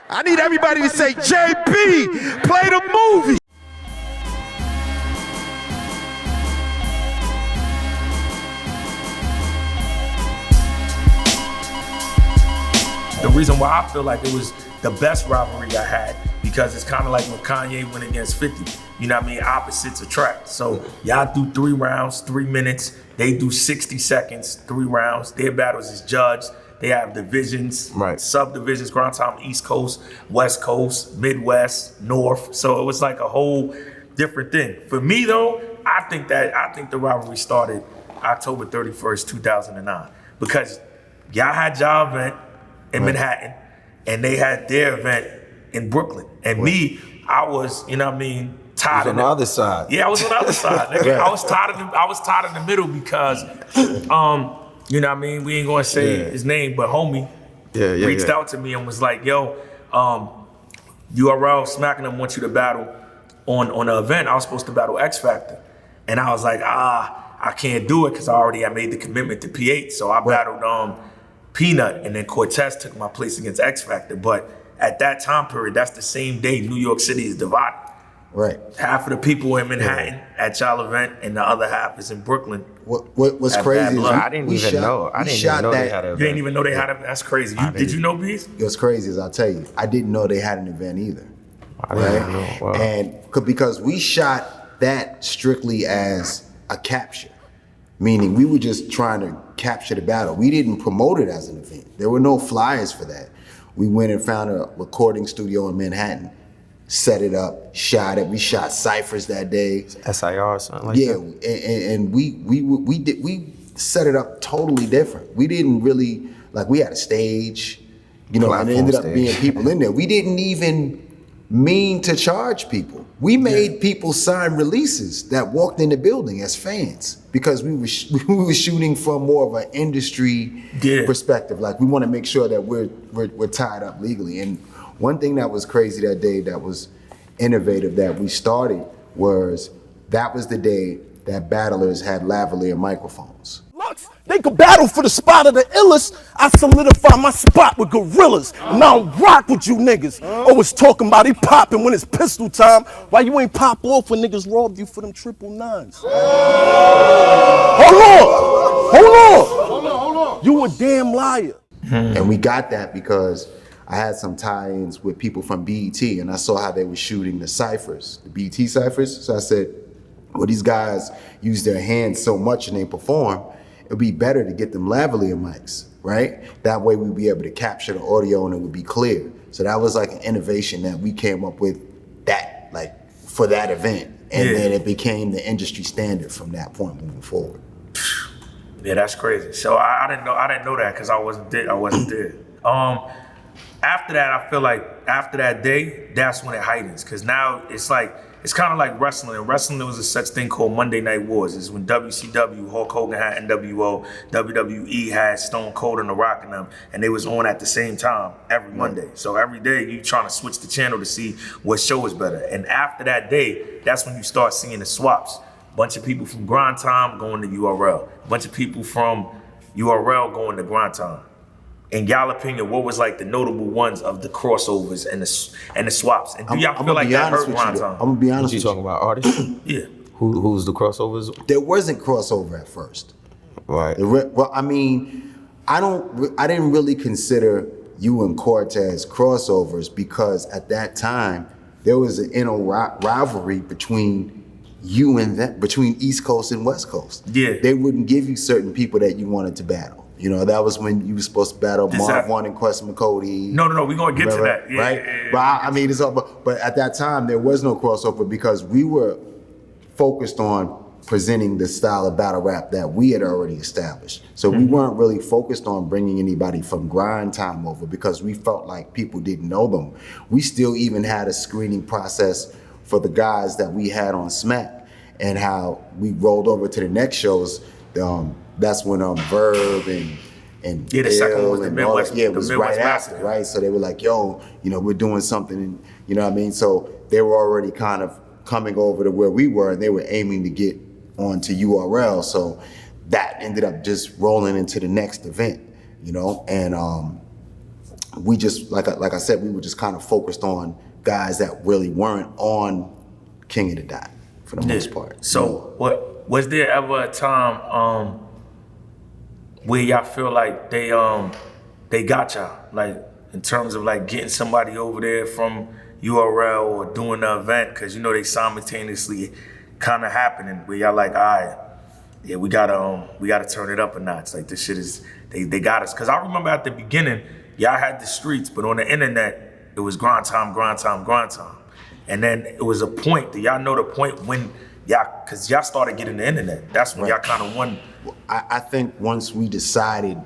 I need everybody to say, JP, play the movie. The reason why I feel like it was the best rivalry I had, because it's kind of like when Kanye went against 50. You know what I mean? Opposites attract. So y'all do 3 rounds, 3 minutes. They do 60 seconds, 3 rounds. Their battles is judged. They have divisions, subdivisions, Grindtime, East Coast, West Coast, Midwest, North. So it was like a whole different thing. For me though, I think the rivalry started October 31st, 2009, because y'all had y'all event in Manhattan, and they had their event in Brooklyn. And me, I was, you know what I mean, tied on the other side. Yeah, I was on the other side. Nigga. I was tied in the middle because, you know what I mean, we ain't gonna say his name, but homie reached out to me and was like, yo, URL Smacking them want you to battle on the event. I was supposed to battle X Factor. And I was like, I can't do it because I made the commitment to P8. So I battled Peanut, and then Cortez took my place against X Factor. But at that time period, that's the same day New York City is divided. Right. Half of the people in Manhattan at y'all event, and the other half is in Brooklyn. What's crazy is I didn't even know they had an event. You didn't even know they had an event? That's crazy. Did you know, Beast? What's crazy is, I'll tell you, I didn't know they had an event either. I didn't know. Wow. And because we shot that strictly as a capture, meaning we were just trying to capture the battle. We didn't promote it as an event. There were no flyers for that. We went and found a recording studio in Manhattan, set it up, shot it. We shot ciphers that day. SIR or something like that. Yeah, and we set it up totally different. We didn't really, like, we had a stage, you know, and it ended up being people in there. We didn't even mean to charge people. We made people sign releases that walked in the building as fans, because we were shooting from more of an industry perspective. Like, we want to make sure that we're tied up legally. And one thing that was crazy that day, that was innovative, that we started, was that was the day that battlers had lavalier microphones. They could battle for the spot of the illest. I solidify my spot with gorillas. And I don't rock with you niggas. Always talking about he popping when it's pistol time. Why you ain't pop off when niggas robbed you for them 999s? Hold on. You a damn liar. And we got that because I had some tie-ins with people from BET, and I saw how they were shooting the ciphers, the BET ciphers. So I said, well, these guys use their hands so much and they perform, it'd be better to get them lavalier mics, right? That way we'd be able to capture the audio and it would be clear. So that was like an innovation that we came up with, that, like, for that event. And then it became the industry standard from that point moving forward. Yeah, that's crazy. So I didn't know that because I wasn't there. After that, I feel like after that day, that's when it heightens, because now it's kind of like wrestling. In wrestling, there was a such thing called Monday Night Wars. It's when WCW, Hulk Hogan had NWO, WWE had Stone Cold and The Rock in them, and they was on at the same time every Monday. So every day you trying to switch the channel to see what show is better. And after that day, that's when you start seeing the swaps. Bunch of people from Grindtime going to URL. Bunch of people from URL going to Grindtime. In y'all opinion, what was like the notable ones of the crossovers and the swaps? And do y'all feel like that hurt Grindtime? I'm gonna be honest with you. You talking about artists? Yeah. Who's the crossovers? There wasn't crossover at first. Right. Well, I mean, I didn't really consider you and Cortez crossovers, because at that time there was an inner rivalry between you and them, between East Coast and West Coast. Yeah. They wouldn't give you certain people that you wanted to battle. You know, that was when you were supposed to battle Mark 1 and Quest McCody. No, we're going to get to that. Yeah, right? Yeah. But I mean, it's all, but at that time, there was no crossover because we were focused on presenting the style of battle rap that we had already established. So we weren't really focused on bringing anybody from Grindtime over, because we felt like people didn't know them. We still even had a screening process for the guys that we had on Smack, and how we rolled over to the next shows. That's when Verb and the second one was the Midwest. Yeah, it was right after, right? So they were like, yo, you know, we're doing something, and, you know what I mean? So they were already kind of coming over to where we were, and they were aiming to get onto URL. So that ended up just rolling into the next event, you know? And we just, like I said, we were just kind of focused on guys that really weren't on King of the Dot for the most part. So what was there ever a time where y'all feel like they got y'all, like in terms of like getting somebody over there from URL or doing the event, because you know they simultaneously kind of happening where y'all like, all right, yeah, we gotta turn it up a notch. Like this shit is, they got us. Because I remember at the beginning, y'all had the streets, but on the internet, it was grind time. And then it was a point, do y'all know the point when y'all, because y'all started getting the internet. That's when y'all kind of won. I think once we decided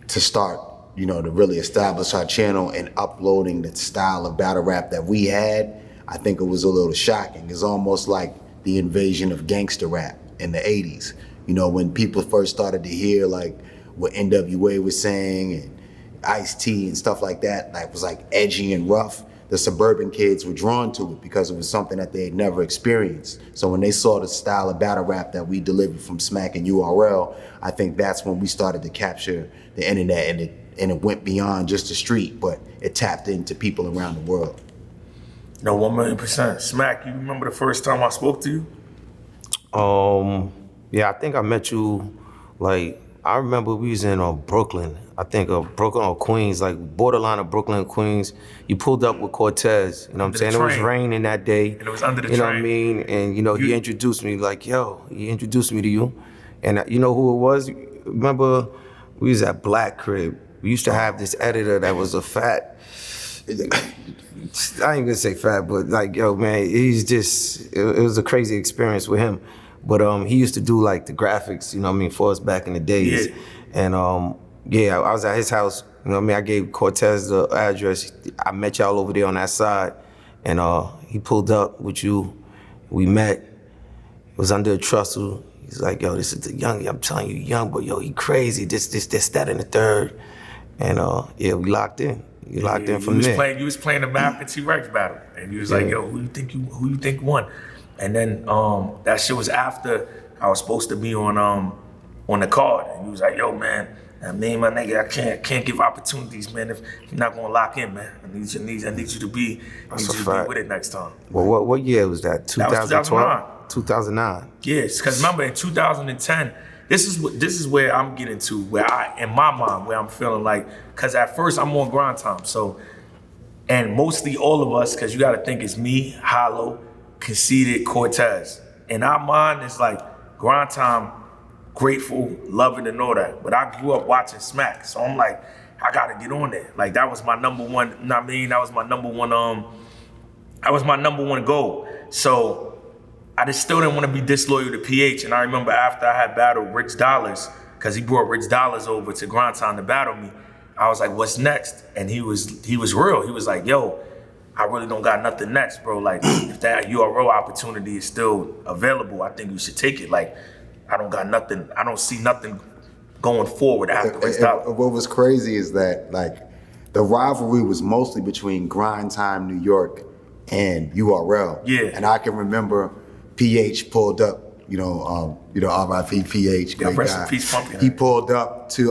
to start, you know, to really establish our channel and uploading the style of battle rap that we had, I think it was a little shocking. It's almost like the invasion of gangster rap in the 80s. You know, when people first started to hear like what NWA was saying and Ice-T and stuff like that, like was like edgy and rough, the suburban kids were drawn to it because it was something that they had never experienced. So when they saw the style of battle rap that we delivered from Smack and URL, I think that's when we started to capture the internet, and it went beyond just the street, but it tapped into people around the world. No, 1,000,000%. Smack, you remember the first time I spoke to you? Yeah, I think I met you, like, I remember we was in Brooklyn. I think Brooklyn or Queens, like borderline of Brooklyn and Queens. You pulled up with Cortez, you know what I'm saying? It was raining that day. And it was under the train. You know train. what I mean? And you know, he introduced me like, yo, he introduced me to you. And you know who it was? Remember, we was at Black Crib. We used to have this editor that was a fat, I ain't gonna say fat, but like, yo, man, he's just, it was a crazy experience with him. But he used to do like the graphics, you know what I mean, for us back in the days. Yeah. And yeah, I was at his house, you know what I mean, I gave Cortez the address. I met y'all over there on that side. And he pulled up with you, we met. It was under a trestle. He's like, yo, this is the young, I'm telling you, young, but yo, he crazy, this, that, and the third. And yeah, we locked in. You locked in from there. You was playing the Map and T-Rex battle. And you was like, yo, who you think won? And then that shit was after I was supposed to be on the card. And you was like, yo, man, me and my nigga, I can't give opportunities, man, if you're not gonna lock in, man. I need you to be with it next time. Well, what year was that? 2012? 2009. Yes, because remember in 2010, this is where I'm getting to, where in my mind, where I'm feeling like, because at first I'm on Grindtime, so, and mostly all of us, because you gotta think it's me, Hollow, Conceited, Cortez. In our mind, it's like Grindtime, Grateful, Loving, and all that. But I grew up watching Smack, so I'm like, I gotta get on there. Like that was my number one, you know what I mean? That was my number one goal. So I just still didn't want to be disloyal to PH. And I remember after I had battled Rich Dollars, because he brought Rich Dollars over to Grindtime to battle me, I was like, what's next? And he was real. He was like, yo, I really don't got nothing next, bro. Like, if that URL opportunity is still available, I think you should take it. Like, I don't got nothing, I don't see nothing going forward after Rich Dollars. What was crazy is that, like, the rivalry was mostly between Grindtime New York and URL. Yeah. And I can remember PH pulled up, R.I.P. PH, great rest guy. in peace, Pumpkin. He pulled up to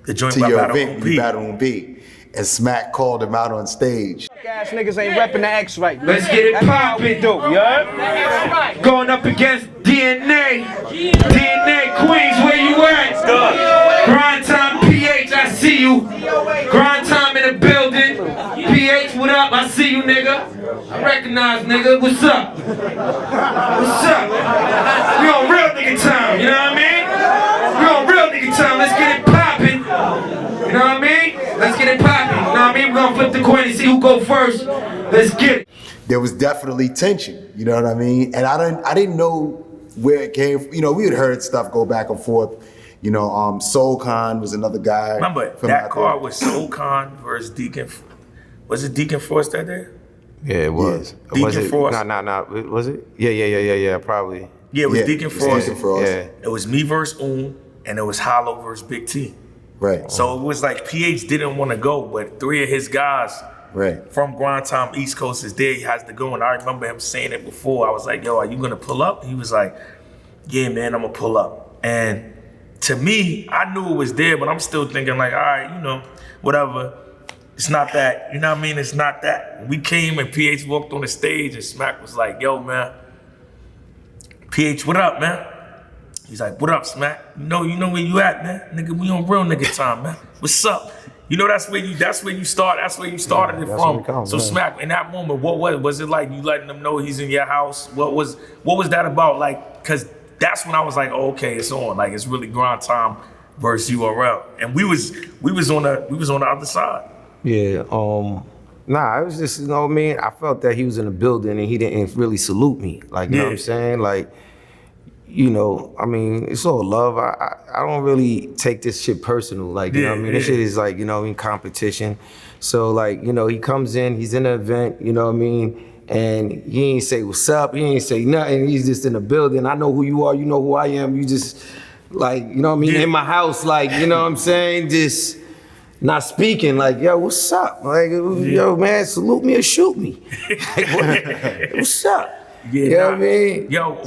The joint to by your Battle event, on B. you battle on B, and Smack called him out on stage. Ass niggas ain't repping the X right. Let's get it poppin', do, you heard? Going up against DNA. DNA Queens, where you at? Grindtime PH, I see you. Grindtime in the building. PH, what up? I see you, nigga. I recognize, nigga. What's up? What's up? We on real nigga time, you know what I mean? We on real nigga time. Let's get it poppin'. You know what I mean? Let's get it poppin'. You know what I mean? We're gonna flip the coin and see who go first. Let's get it. There was definitely tension, you know what I mean? And I didn't know where it came from. You know, we had heard stuff go back and forth. You know, Soul Khan was another guy. Remember, that card was Soul Khan versus Deacon. Was it Deacon Frost that day? Yeah, it was. Deacon was it? Frost. Nah. Was it? Yeah, probably. Yeah, it was Deacon Frost. Deacon Frost. Yeah. It was me versus and it was Hollow versus Big T. Right. So it was like PH didn't want to go, but three of his guys from Grindtime East Coast is there. He has to go, and I remember him saying it before. I was like, yo, are you gonna pull up? He was like, yeah, man, I'm gonna pull up. And to me, I knew it was there, but I'm still thinking like, all right, you know, whatever. It's not that, you know what I mean? It's not that. We came and PH walked on the stage and Smack was like, yo, man, PH, what up, man? He's like, what up, Smack? You know where you at, man? Nigga, we on real nigga time, man. What's up? You know, that's where you started it from. So Smack, in that moment, what was it like? You letting them know he's in your house? What was that about? Like, cause that's when I was like, oh, okay, it's on. Like, it's really Grindtime versus URL. And we was on the other side. Yeah, nah, it was just, you know what I mean? I felt that he was in the building and he didn't really salute me. Like, you know what I'm saying? Like, you know, I mean, it's all love. I don't really take this shit personal. Like, you know what I mean? This shit is like, you know, in competition. So like, you know, he comes in, he's in an event, you know what I mean? And he ain't say what's up, he ain't say nothing. He's just in the building. I know who you are, you know who I am. You just like, you know what I mean? In my house, like, you know what I'm saying? Just not speaking, like, yo, what's up? Like, yo, man, salute me or shoot me. Like, what's up? Yeah, you know what I mean? Yo, I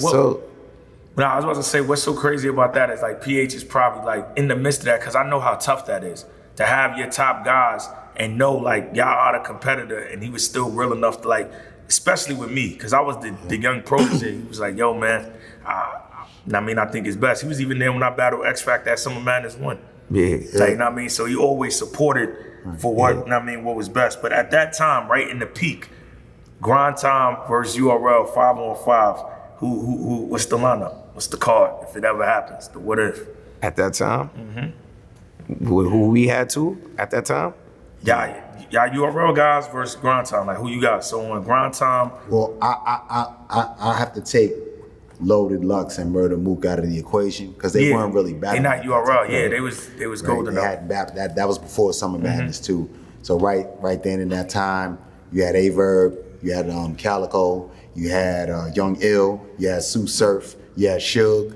was about to say, what's so crazy about that is like PH is probably like in the midst of that, because I know how tough that is to have your top guys and know like y'all are the competitor, and he was still real enough to like, especially with me, because I was the young protege. He was like, yo, man, I mean, I think it's best. He was even there when I battled X Factor at Summer Madness 1. Yeah. Like, you know what I mean? So he always supported for what, you know what I mean, what was best. But at that time, right in the peak, Grindtime versus URL 5-on-5, who what's the lineup? What's the card, if it ever happens? The what if? At that time? Mm-hmm. Who we had to at that time? Y'all URL guys versus Grindtime. Like, who you got? So on Grindtime. Well, I have to take Loaded Lux and Murder Mook out of the equation because they weren't really battling. They not URL. Yeah, they was golden. They hadn't battled. That was before Summer Madness too. So right then in that time, you had Averb, you had Calico, you had Young Ill, you had Sue Surf, you had Suge,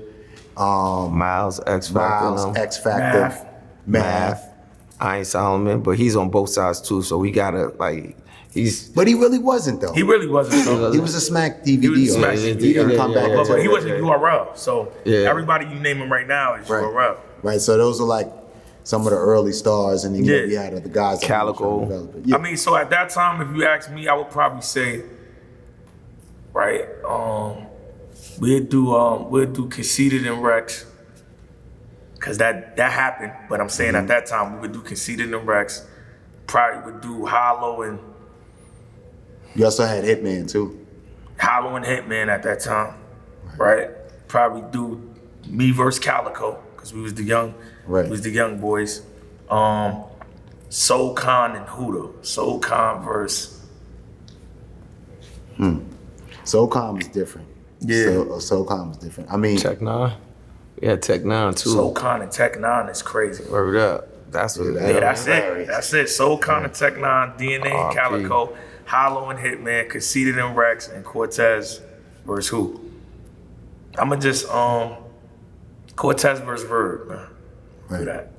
Miles, X Factor, Math. I ain't Solomon, but he's on both sides too, so we gotta like, But he really wasn't though. He really wasn't. So. He was a Smack DVD. He was a Smack DVD. He didn't come back. But he wasn't URL. So everybody you name him right now is URL. Right. So those are like some of the early stars, and then we had other guys. Calico. I mean, so at that time, if you ask me, I would probably say, right, we'd do Conceited and Rex, cause that happened. But I'm saying at that time we would do Conceited and Rex. Probably would do Hollow and. You also had Hitman too. Hollow and Hitman at that time, right? Probably do me versus Calico, cause we was the young boys. Soul Khan and Hudo. Soul Khan versus. Soul Khan was different. Yeah. Soul Khan was different. I mean, Tech 9. We had Tech 9 too. Soul Khan and Tech 9 is crazy. Word up. That's what. That's it. That's it. Soul Khan and Tech 9, DNA and Calico, Hollow and Hitman, Conceited and Rex, and Cortez versus who? I'ma just Cortez versus Verb, man. Right. Do that.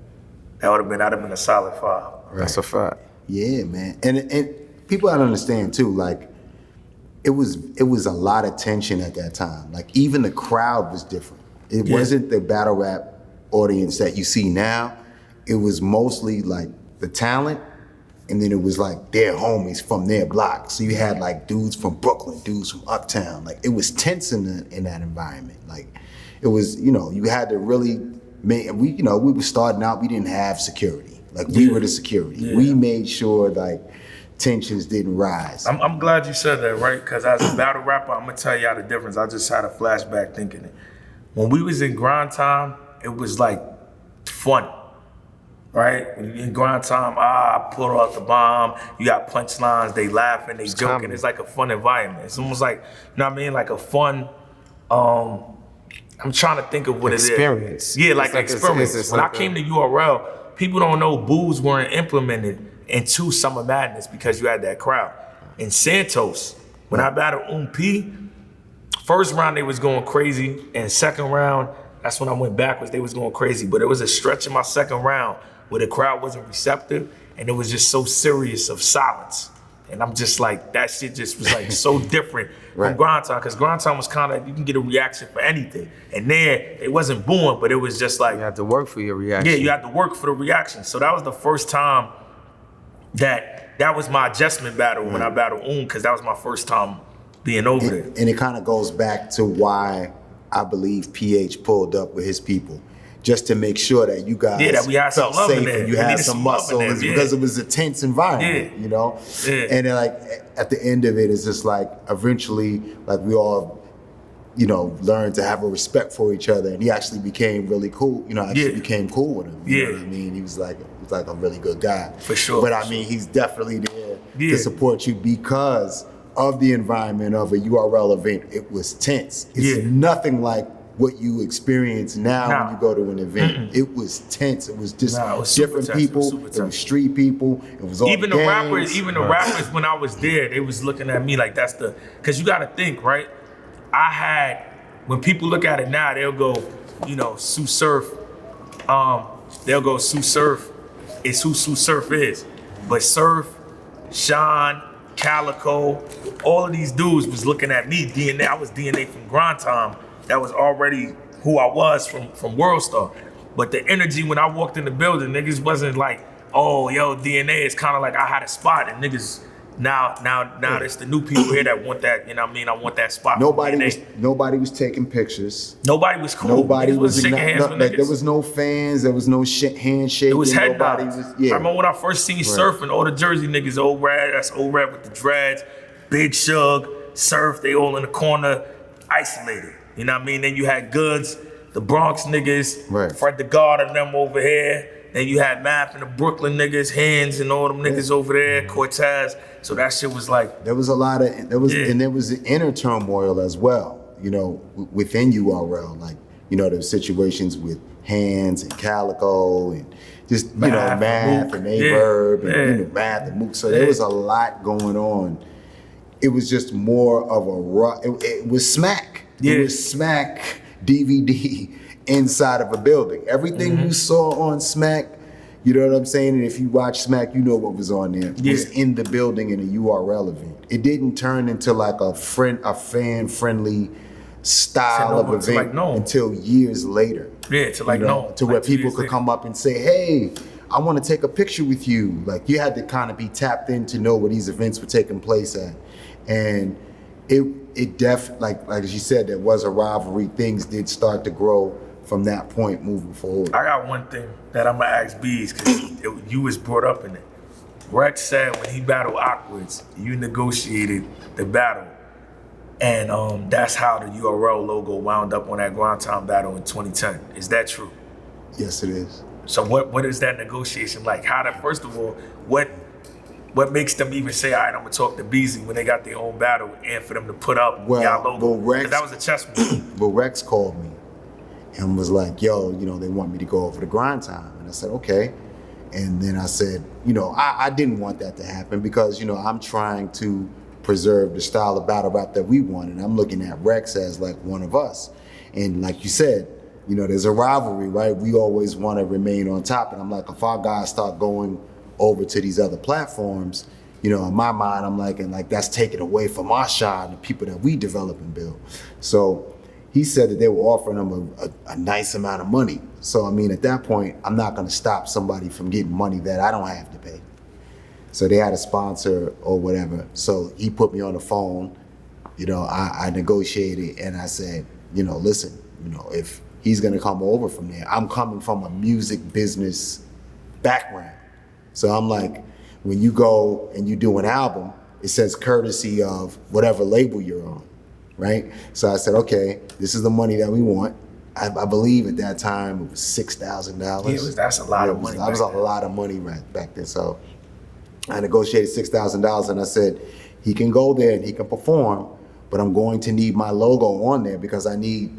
That'd have been a solid 5. Right. That's a fact. Yeah, man. And people gotta understand too, like it was a lot of tension at that time. Like even the crowd was different. It wasn't the battle rap audience that you see now. It was mostly like the talent, and then it was like their homies from their block. So you had like dudes from Brooklyn, dudes from Uptown. Like it was tense in that environment. Like it was, you had to really make. We were starting out. We didn't have security. Like we were the security. Yeah. We made sure like tensions didn't rise. I'm glad you said that, right? Because as a battle rapper, I'm gonna tell y'all the difference. I just had a flashback thinking it. When we was in Grindtime, it was like fun. Right? When you in Grindtime, pull out the bomb, you got punchlines, they laughing, they joking. It's like a fun environment. It's almost like, you know what I mean? Like a fun, I'm trying to think of what experience. It is. Yeah, like an experience. When I came to URL, people don't know booze weren't implemented into Summer Madness because you had that crowd. In Santos, when I battled P, first round they was going crazy, and second round, that's when I went backwards, they was going crazy. But it was a stretch in my second round where the crowd wasn't receptive, and it was just so serious of silence. And I'm just like, that shit just was like so different Right. from Grindtime, because Grindtime was kind of, you can get a reaction for anything. And there, it wasn't booing, but it was just like, You have to work for your reaction. yeah, you have to work for the reaction. So that was the first time that was my adjustment battle when I battled because that was my first time being over there. And it kind of goes back to why I believe PH pulled up with his people, just to make sure that you guys that we had some felt love in safe there. and you We had needed some some love in muscles there, because it was a tense environment, Yeah. you know? Yeah. And then like at the end of it, it's just like eventually like we all, you know, learned to have a respect for each other, and he actually became really cool. You know, I actually became cool with him. You know what I mean? He was like a really good guy. For sure. But I mean, he's definitely there Yeah. to support you because of the environment of a URL event. It was tense. It's nothing like what you experience now when you go to an event. It was tense. It was just It was super different tense. It was people. super It tense. was street people. It was all Even the gangs. rappers, when I was there, they was looking at me like that's the, because you got to think, right? I had, when people look at it now, they'll go, you know, Sue Surf. They'll go, Sue Surf is who Sue Surf is. But Surf, Sean, Calico, all of these dudes was looking at me. DNA, I was DNA from Grindtime. That was already who I was from World Star. But the energy when I walked in the building, niggas wasn't like, oh, yo, DNA. It's kind of like I had a spot, and niggas now there's the new people here that want that. You know what I mean? I want that spot. Nobody was taking pictures. Nobody was cool. Nobody Niggas was shaking hands with like, niggas. there was no fans. There was no handshake. It was head Nobody nods. was. I Yeah. remember when I first seen Surfing, all the Jersey niggas, old Rad, that's old Rad with the dreads, Big Shug, Surf, they all in the corner, isolated. You know what I mean? Then you had Goods, the Bronx niggas, Right. Fred the God and them over here. Then you had Math and the Brooklyn niggas, Hands and all them niggas over there, Cortez. So that shit was like, There was a lot of and there was the inner turmoil as well. You know, within URL, like there was situations with Hands and Calico and just Math and Averb and Math and Mook. So there was a lot going on. It was just more of a it was smack. It was smack DVD inside of a building. Everything you saw on Smack, you know what I'm saying? And if you watch Smack, you know what was on there. It was in the building in a URL event. It didn't turn into like a fan-friendly style of event until years later. Yeah, to like no. To where people could come up and say, hey, I want to take a picture with you. Like you had to kind of be tapped in to know where these events were taking place at. And it definitely, like as you said, there was a rivalry. Things did start to grow from that point moving forward. I got one thing that I'm gonna ask Bees, because you was brought up in it. Rex said when he battled Awkwards, you negotiated the battle. And that's how the URL logo wound up on that Grindtime battle in 2010. Is that true? Yes, it is. So what is that negotiation like? First of all, what makes them even say, all right, I'm gonna talk to Beezy when they got their own battle and for them to put up y'all logo? Because that was a chess move. But Rex called me and was like, yo, they want me to go over to Grindtime. And I said, okay. And then I said, I didn't want that to happen because, I'm trying to preserve the style of battle rap that we want. And I'm looking at Rex as like one of us. And like you said, there's a rivalry, right? We always want to remain on top. And I'm like, if our guys start going over to these other platforms, in my mind, I'm like, and like that's taken away from our shine, the people that we develop and build. So he said that they were offering him a nice amount of money. So I mean, at that point, I'm not going to stop somebody from getting money that I don't have to pay. So they had a sponsor or whatever. So he put me on the phone. I negotiated and I said, listen, if he's going to come over from there, I'm coming from a music business background. So I'm like, when you go and you do an album, it says courtesy of whatever label you're on, right? So I said, okay, this is the money that we want. I believe at that time it was $6,000. Yeah, that's a lot of money. That was a lot of money right back then. So I negotiated $6,000 and I said, he can go there and he can perform, but I'm going to need my logo on there because I need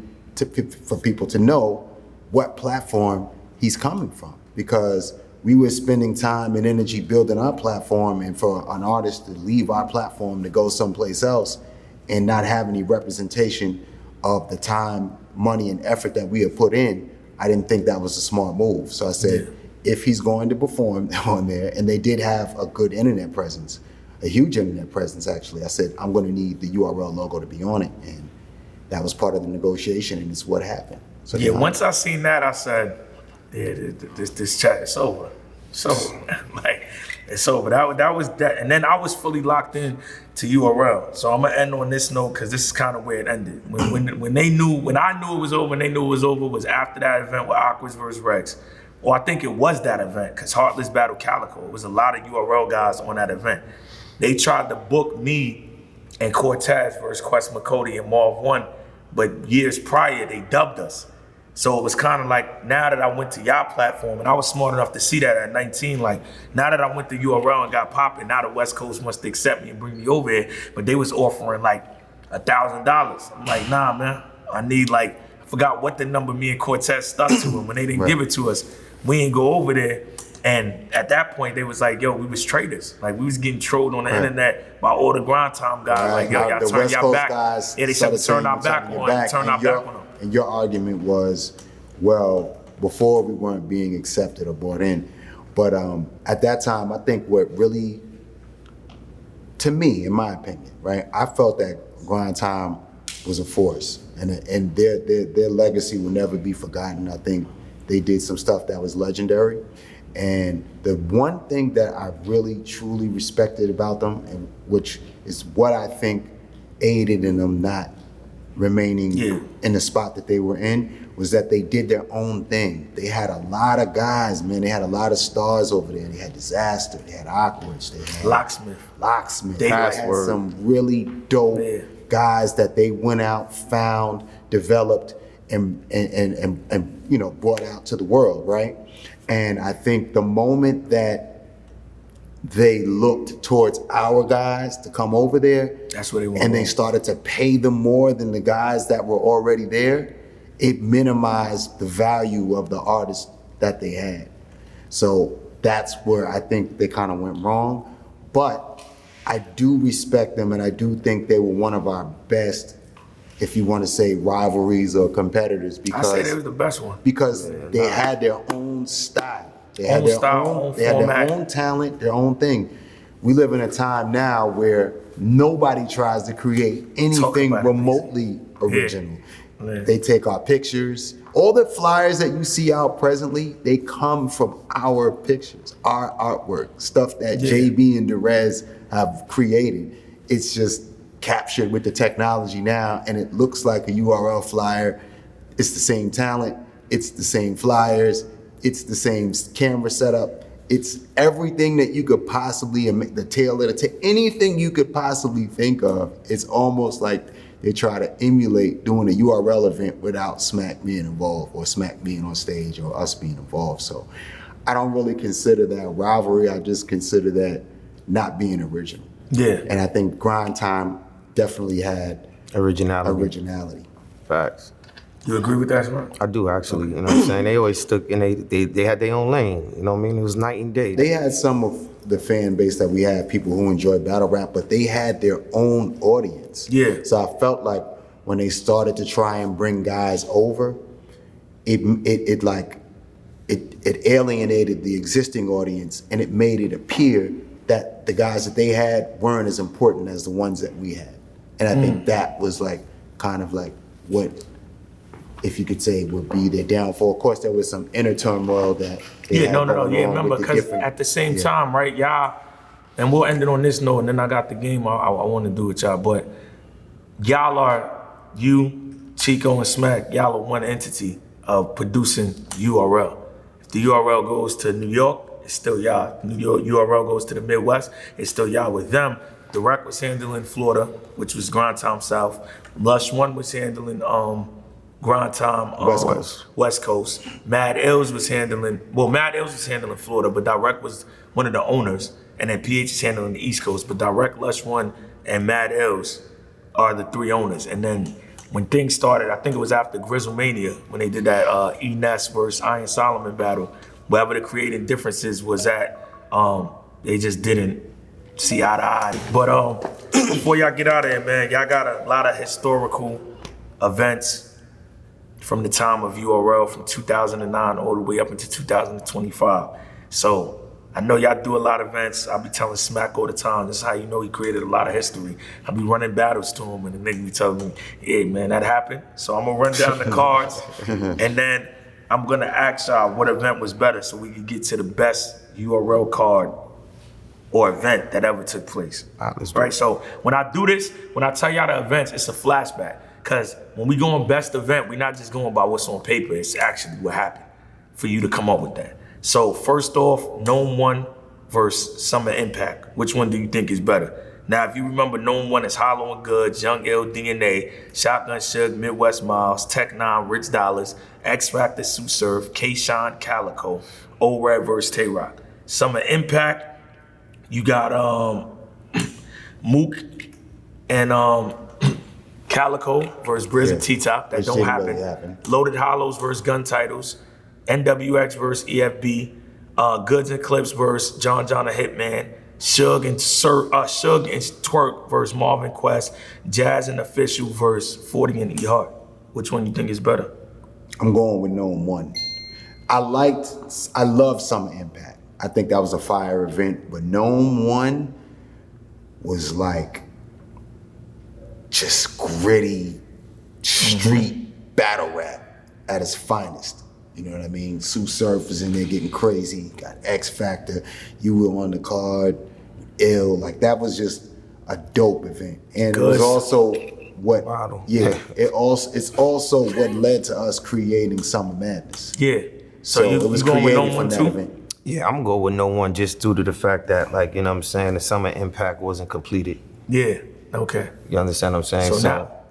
for people to know what platform he's coming from. Because we were spending time and energy building our platform, and for an artist to leave our platform to go someplace else and not have any representation of the time, money, and effort that we had put in, I didn't think that was a smart move. So I said, if he's going to perform on there, and they did have a good internet presence, a huge internet presence, actually. I said, I'm going to need the URL logo to be on it. And that was part of the negotiation, and it's what happened. So yeah, once I seen that, I said, yeah, this chat is over. So, like, it's over. That was that. And then I was fully locked in to URL. So I'm going to end on this note because this is kind of where it ended. When I knew it was over and they knew it was over was after that event with Aquas versus Rex. Or I think it was that event because Heartless battled Calico. It was a lot of URL guys on that event. They tried to book me and Cortez versus Quest McCody and Marv 1, but years prior, they dubbed us. So it was kind of like, now that I went to y'all platform, and I was smart enough to see that at 19, like, now that I went to URL and got popping, now the West Coast wants to accept me and bring me over here, but they was offering like $1,000. I'm like, nah, man, I need like, I forgot what the number me and Cortez stuck to, and when they didn't give it to us, we didn't go over there. And at that point, they was like, yo, we was traders. Like, we was getting trolled on the internet by all the Grindtime guys. Like, yo, y'all turn y'all back. Yeah, they said turn our back on them, turn our back on them. And your argument was, well, before we weren't being accepted or bought in. But at that time, I think what really, to me, in my opinion, right, I felt that Grindtime was a force. And their legacy will never be forgotten. I think they did some stuff that was legendary. And the one thing that I really, truly respected about them, and which is what I think aided in them not remaining in the spot that they were in, was that they did their own thing. They had a lot of guys, man. They had a lot of stars over there. They had Disaster, they had Awkwards, they had Locksmith. They had some really dope guys that they went out, found, developed, and you know, brought out to the world, right? And I think the moment that they looked towards our guys to come over there, that's what they want. And they started to pay them more than the guys that were already there, it minimized the value of the artists that they had. So that's where I think they kind of went wrong. But I do respect them, and I do think they were one of our best, if you want to say, rivalries or competitors, because I say they was the best one. Because they had their own style. They had their own talent, their own thing. We live in a time now where nobody tries to create anything remotely original. Yeah. They take our pictures. All the flyers that you see out presently, they come from our pictures, our artwork, stuff that JB and Derez have created. It's just captured with the technology now, and it looks like a URL flyer. It's the same talent, it's the same flyers, it's the same camera setup, it's everything that you could possibly, the tail of the anything you could possibly think of. It's almost like they try to emulate doing a URL event without Smack being involved, or Smack being on stage, or us being involved. So I don't really consider that rivalry, I just consider that not being original. Yeah. And I think Grindtime definitely had originality. Facts. You agree with that, Smart? I do, actually. You know what I'm saying? They always stuck in they had their own lane. You know what I mean? It was night and day. They had some of the fan base that we had, people who enjoyed battle rap, but they had their own audience. Yeah. So I felt like when they started to try and bring guys over, it alienated the existing audience, and it made it appear that the guys that they had weren't as important as the ones that we had. And I think that was like kind of like what, if you could say, would be their downfall. Of course, there was some inner turmoil that they had going on. Remember, because at the same time, right, y'all, and we'll end it on this note, and then I got the game I want to do with y'all, but y'all are, you, Chico, and Smack, y'all are one entity of producing URL. If the URL goes to New York, it's still y'all. New York URL goes to the Midwest, it's still y'all. With them, the Rec was handling Florida, which was Grindtime South. Lush One was handling Grindtime West Coast. Mad Ills was handling Florida, but Direct was one of the owners, and then PH is handling the East Coast. But Direct, Lush One, and Mad Ills are the three owners. And then when things started, I think it was after Grizzlemania, when they did that E-Ness versus Iron Solomon battle, wherever the creative differences was at, they just didn't see eye to eye. But before y'all get out of here, man, y'all got a lot of historical events from the time of URL from 2009 all the way up into 2025. So I know y'all do a lot of events. I be telling Smack all the time. This is how you know he created a lot of history. I be running battles to him, and the nigga be telling me, "Yeah, man, that happened." So I'm gonna run down the cards, and then I'm gonna ask y'all what event was better, so we can get to the best URL card or event that ever took place. Right. So when I do this, when I tell y'all the events, it's a flashback. Cause when we go on best event, we're not just going by what's on paper. It's actually what happened for you to come up with that. So first off, Nome 1 versus Summer Impact. Which one do you think is better? Now, if you remember, Nome 1 is Hollow and Goods, Young Ill, DNA, Shotgun Suge, Midwest Miles, Tech 9, Rich Dollars, X Factor, Sue Surf, K-Shine, Calico, O-Red versus Tay-Rock. Summer Impact, you got Mook and Calico versus Briz and T-Top. That don't happen. Really happen. Loaded Hollows versus Gun Titles. NWX versus EFB, Goods and Clips versus John and Hitman, Suge and Twerk versus Marvin Quest, Jazz and Official versus 40 and E Hart. Which one you think is better? I'm going with Nome 1. I love Summer Impact. I think that was a fire event, but Nome 1 was like just gritty street battle rap at its finest. You know what I mean? Sue Surf was in there getting crazy. Got X Factor. You were on the card. Ill. Like that was just a dope event, and it was also what. It's also what led to us creating Summer Madness. Yeah. So it was created from that event. Yeah, I'm gonna go with Nome 1 just due to the fact that, like, you know what I'm saying, the Summer Impact wasn't completed. Yeah. Okay. You understand what I'm saying?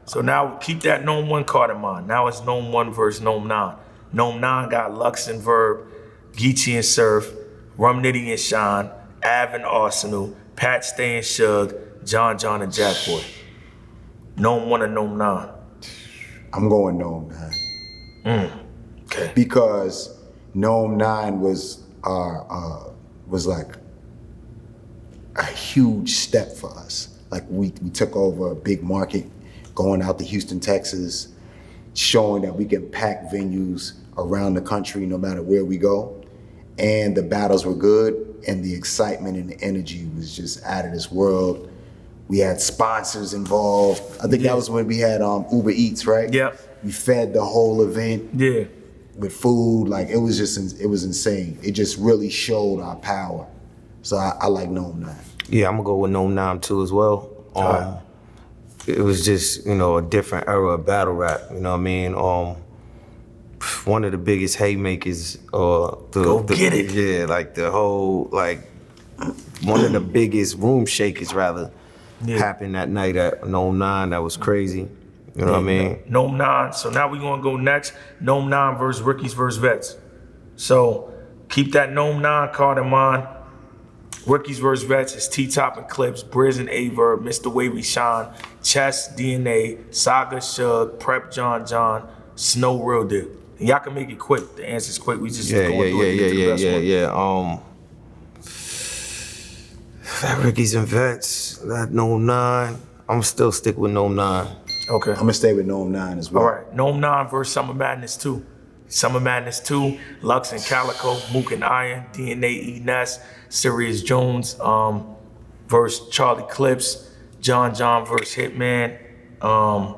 So now keep that Nome 1 card in mind. Now it's Nome 1 versus Nome 9. Nome 9 got Lux and Verb, Geechee and Surf, Rum Nitty and Shine, Av and Arsenal, Pat Stay and Suge, John and Jack Boy. Nome 1 and Nome 9. I'm going Nome 9. Okay. Because Nome 9 was like a huge step for us. Like we took over a big market, going out to Houston, Texas, showing that we can pack venues around the country no matter where we go. And the battles were good, and the excitement and the energy was just out of this world. We had sponsors involved. I think that was when we had Uber Eats, right? Yep. We fed the whole event with food. Like it was insane. It just really showed our power. So I like Nome 9. Yeah, I'm gonna go with Nome 9 too as well. It was just, you know, a different era of battle rap, you know what I mean? One of the biggest haymakers, get it. Yeah, like the whole, like, one of the biggest room shakers rather happened that night at Nome 9. That was crazy, you know what I mean? Nome 9, so now we're gonna go next. Nome 9 versus Rickies versus Vets. So keep that Nome 9 card in mind. Rookies versus Vets is T-Top and Clips, Briz and Averb, Mr. Wavy Shine, Chess, DNA, Saga, Suge, Prep, John, Snow, Real Deal. And y'all can make it quick. The answer's quick. We just going through it. That Rickies and Vets, that Nome 9. I'm still stick with Nome 9. Okay. I'm gonna stay with Nome 9 as well. All right, Nome 9 versus Summer Madness 2. Summer Madness 2, Lux and Calico, Mook and Iron, DNA, E. Ness, Sirius Jones versus Charlie Clips, John versus Hitman. I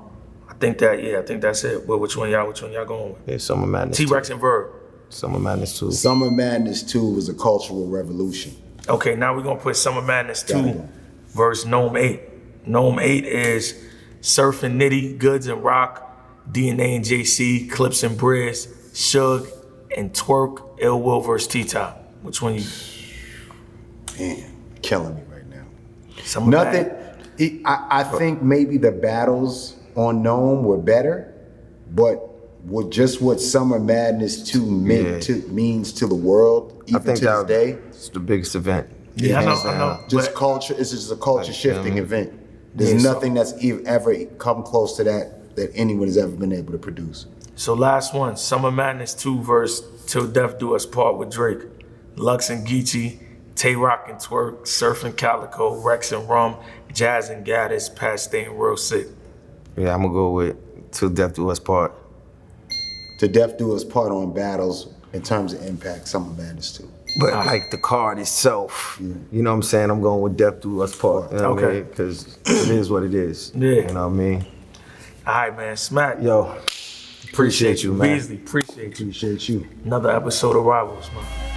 think that's it. Well, which one y'all going with? Yeah, Summer Madness. T-Rex and Verb. Summer Madness 2. Summer Madness 2 was a cultural revolution. Okay, now we're gonna put Summer Madness 2 versus Nome 8. Nome 8 is Surf and Nitty, Goods and Rock, DNA and JC, Clips and Briz, Suge and Twerk, Ill Will versus T-Top. Which one you? Man, killing me right now. Nothing. I think maybe the battles on Nome were better, but with just what Summer Madness 2 means to the world, even to this day. It's the biggest event. Yeah, I know. Just culture. It's just a culture shifting event. There's nothing that's ever come close to that anyone has ever been able to produce. So last one, Summer Madness 2 versus Till Death Do Us Part with Drake. Lux and Geechee, Tay-Rock and Twerk, Surf and Calico, Rex and Rum, Jazz and Gaddis, Pat Stay and Real Sick. Yeah, I'm gonna go with Till Death Do Us Part. Till Death Do Us Part on battles in terms of impact, Summer Madness 2. But like the card itself, you know what I'm saying? I'm going with Death Do Us Part. You know what I mean? Because it is what it is. Yeah. You know what I mean? All right, man. Smack. Yo, appreciate you, man. Beasley, appreciate you. Appreciate you. Another episode of Rivals, man.